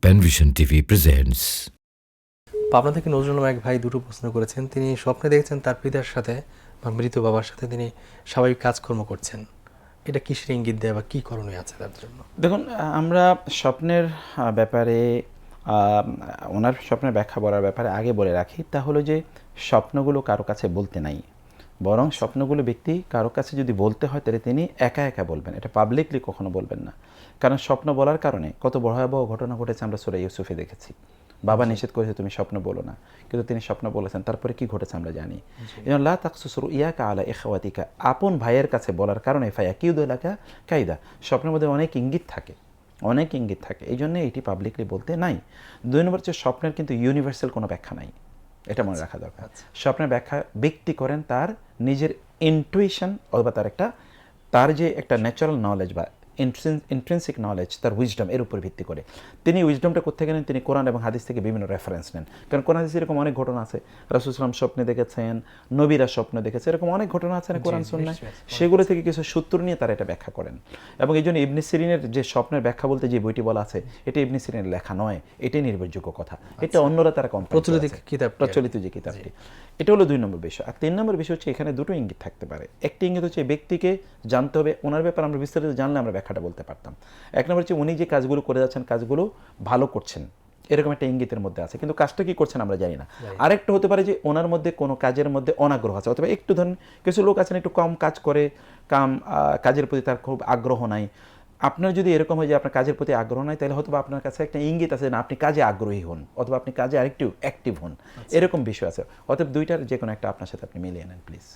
Panvision TV presents. Pabna থেকে নজরুল এক ভাই দুটো প্রশ্ন করেছেন। তিনি স্বপ্নে দেখেছেন তার পিতার সাথে বা মৃত বাবার সাথে তিনি স্বাভাবিক কাজকর্ম করছেন। এটা কিসের ইঙ্গিত দেয় বা কী করণীয় আছে তার জন্য? দেখুন, আমরা স্বপ্নের ব্যাপারে ওনার স্বপ্নের ব্যাখ্যা বলার ব্যাপারে আগে বলে রাখি, তা হলো যে স্বপ্নগুলো কারো কাছে বলতে নাই, বরং স্বপ্নগুলো ব্যক্তি কারো কাছে যদি বলতে হয় তাহলে তিনি একা একা বলবেন, এটা পাবলিকলি কখনো বলবেন না। কারণ স্বপ্ন বলার কারণে কত ভয়াবহ ঘটনা ঘটেছে আমরা সূরা ইউসুফে দেখেছি। বাবা নিষেধ করেছে তুমি স্বপ্ন বলো না, কিন্তু তিনি স্বপ্ন বলেছেন, তারপরে কি ঘটেছে আমরা জানি। যেমন লা তাকসুস রুইয়াকা আলা ইখওয়াতিকা, আপন ভাইয়ের কাছে বলার কারণে ফায়াকিউদু লাকা কাইদা, স্বপ্নের মধ্যে অনেক ইঙ্গিত থাকে, অনেক ইঙ্গিত থাকে, এই জন্য এটি পাবলিকলি বলতে নাই। 2 নম্বর হচ্ছে স্বপ্নের কিন্তু ইউনিভার্সাল কোনো ব্যাখ্যা নাই, এটা মনে রাখা দরকার। স্বপ্নের ব্যাখ্যা ব্যক্তি করেন তার নিজের ইনটুইশন অথবা তার যে একটা ন্যাচারাল নলেজ বা ইন্ট্রিনসিক নলেজ, তার উইজডম, এর উপর ভিত্তি করে তিনি উইজডমটা কোথেকে নেন, তিনি কোরআন এবং হাদিস থেকে বিভিন্ন রেফারেন্স নেন। কারণ কোরআন হাদিস এরকম অনেক ঘটনা আছে, রাসূল সাল্লাল্লাহু স্বপ্নে দেখেছেন, নবীরা স্বপ্ন দেখেছে, এরকম অনেক ঘটনা আছে না কোরআন সুন্নাহয়, সেগুলো থেকে কিছু সূত্র নিয়ে তারা এটা ব্যাখ্যা করেন। এবং এই জন্য ইবনে সিরিনের যে স্বপ্নের ব্যাখ্যা বলতে যে বইটি বলা আছে, এটা ইবনে সিরিনের লেখা নয়, এটাই নির্ভরযোগ্য কথা, এটা অন্যরা তারা প্রচলিত যে কিতাবটি। এটা হলো 2 নম্বর বিষয়। আর 3 নম্বর বিষয় হচ্ছে এখানে দুটো ইঙ্গিত থাকতে পারে। একটি ইঙ্গিত হচ্ছে ব্যক্তিকে জানতে হবে, ওনার ব্যাপারে আমরা বিস্তারিত জানলে আমরা ব্যাখ্যাটা বলতে পারতাম। 1 নম্বর হচ্ছে উনি যে কাজগুলো করে যাচ্ছেন কাজগুলো ভালো করছেন, এরকম একটা ইঙ্গিতের মধ্যে আছে, কিন্তু কাজটা কি করছেন আমরা জানি না। আরেকটা হতে পারে যে ওনার মধ্যে কোনো কাজের মধ্যে অনাগ্রহ আছে, অথবা একটু ধরেন কিছু লোক আছেন একটু কম কাজ করে, কাজের প্রতি তার খুব আগ্রহ নাই। আপনার যদি এরকম হয় যে আপনার কাজের প্রতি আগ্রহ নাই, তাহলে হয়তো আপনার কাছে একটা ইঙ্গিত আছে না আপনি কাজে আগ্রহী হন, অথবা আপনি কাজে আরেকটু অ্যাক্টিভ হন, এরকম বিষয় আছে। অতএব দুইটার যে কোনো একটা আপনার সাথে আপনি মিলিয়ে নেন প্লিজ।